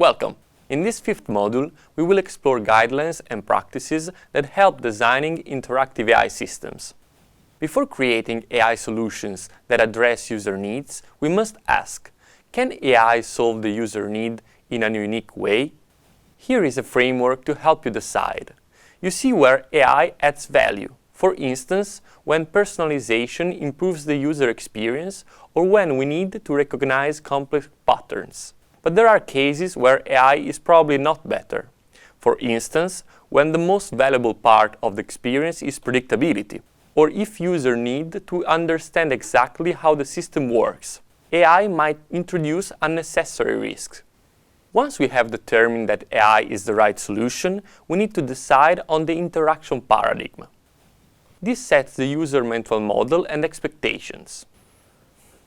Welcome! In this fifth module, we will explore guidelines and practices that help designing interactive AI systems. Before creating AI solutions that address user needs, we must ask, can AI solve the user need in a unique way? Here is a framework to help you decide. You see where AI adds value. For instance, when personalization improves the user experience or when we need to recognize complex patterns. But there are cases where AI is probably not better. For instance, when the most valuable part of the experience is predictability, or if users need to understand exactly how the system works. AI might introduce unnecessary risks. Once we have determined that AI is the right solution, we need to decide on the interaction paradigm. This sets the user mental model and expectations.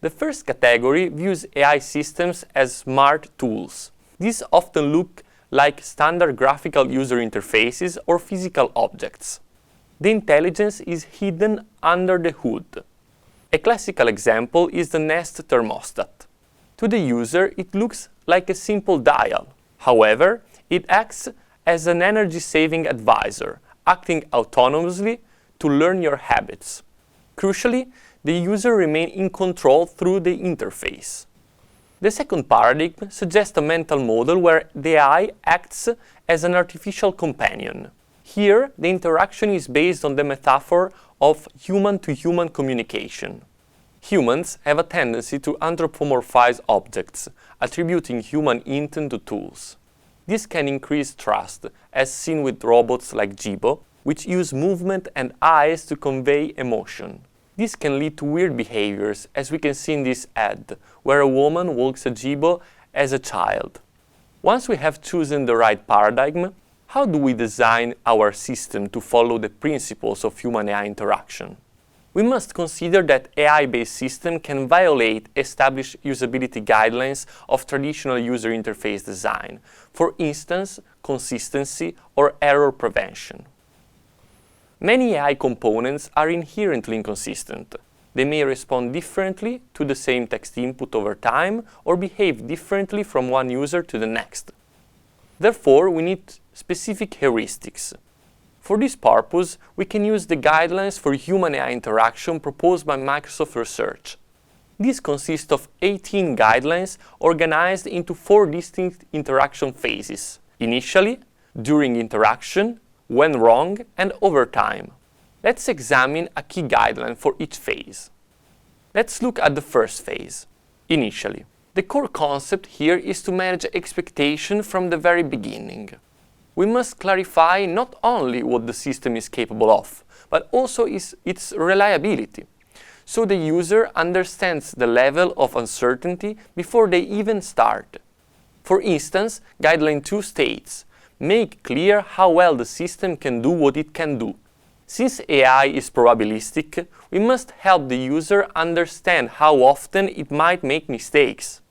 The first category views AI systems as smart tools. These often look like standard graphical user interfaces or physical objects. The intelligence is hidden under the hood. A classical example is the Nest thermostat. To the user, it looks like a simple dial. However, it acts as an energy-saving advisor, acting autonomously to learn your habits. Crucially, the user remains in control through the interface. The second paradigm suggests a mental model where the AI acts as an artificial companion. Here, the interaction is based on the metaphor of human-to-human communication. Humans have a tendency to anthropomorphize objects, attributing human intent to tools. This can increase trust, as seen with robots like Jibo, which use movement and eyes to convey emotion. This can lead to weird behaviors, as we can see in this ad, where a woman walks a Jibo as a child. Once we have chosen the right paradigm, how do we design our system to follow the principles of human-AI interaction? We must consider that AI-based systems can violate established usability guidelines of traditional user interface design, for instance, consistency or error prevention. Many AI components are inherently inconsistent. They may respond differently to the same text input over time or behave differently from one user to the next. Therefore, we need specific heuristics. For this purpose, we can use the guidelines for human-AI interaction proposed by Microsoft Research. These consist of 18 guidelines organized into 4 distinct interaction phases: initially, during interaction, when wrong, and over time. Let's examine a key guideline for each phase. Let's look at the first phase, initially. The core concept here is to manage expectation from the very beginning. We must clarify not only what the system is capable of, but also its reliability, so the user understands the level of uncertainty before they even start. For instance, Guideline 2 states, make clear how well the system can do what it can do. Since AI is probabilistic, we must help the user understand how often it might make mistakes.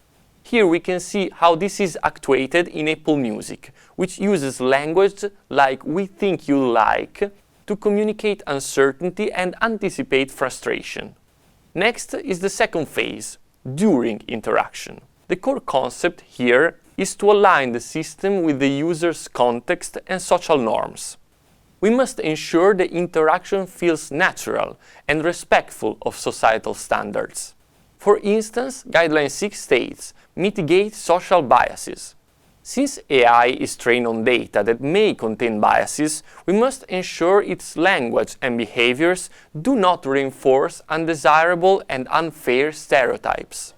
Here we can see how this is actuated in Apple Music, which uses language like "we think you like" to communicate uncertainty and anticipate frustration. Next is the second phase, during interaction. The core concept here is to align the system with the user's context and social norms. We must ensure the interaction feels natural and respectful of societal standards. For instance, Guideline 6 states, mitigate social biases. Since AI is trained on data that may contain biases, we must ensure its language and behaviors do not reinforce undesirable and unfair stereotypes.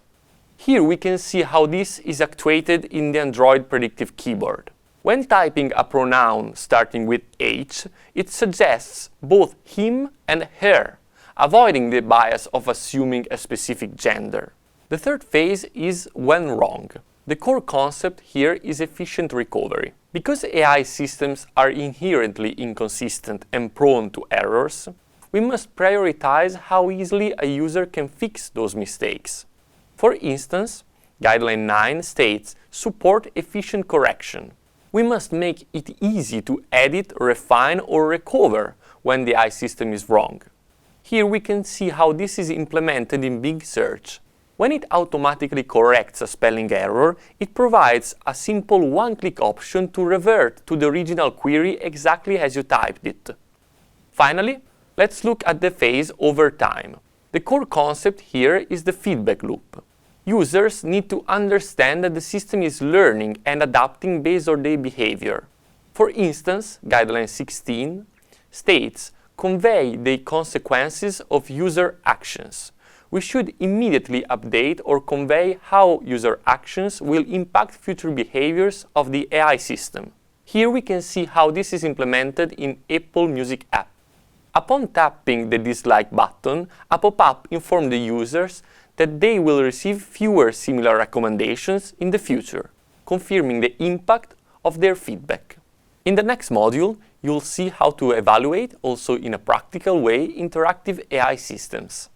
Here we can see how this is actuated in the Android predictive keyboard. When typing a pronoun starting with H, it suggests both him and her, avoiding the bias of assuming a specific gender. The third phase is when wrong. The core concept here is efficient recovery. Because AI systems are inherently inconsistent and prone to errors, we must prioritize how easily a user can fix those mistakes. For instance, Guideline 9 states, support efficient correction. We must make it easy to edit, refine, or recover when the AI system is wrong. Here we can see how this is implemented in Bing Search. When it automatically corrects a spelling error, it provides a simple one-click option to revert to the original query exactly as you typed it. Finally, let's look at the phase over time. The core concept here is the feedback loop. Users need to understand that the system is learning and adapting based on their behavior. For instance, Guideline 16 states, "Convey the consequences of user actions." We should immediately update or convey how user actions will impact future behaviors of the AI system. Here we can see how this is implemented in Apple Music app. Upon tapping the dislike button, a pop-up informs the users that they will receive fewer similar recommendations in the future, confirming the impact of their feedback. In the next module, you'll see how to evaluate, also in a practical way, interactive AI systems.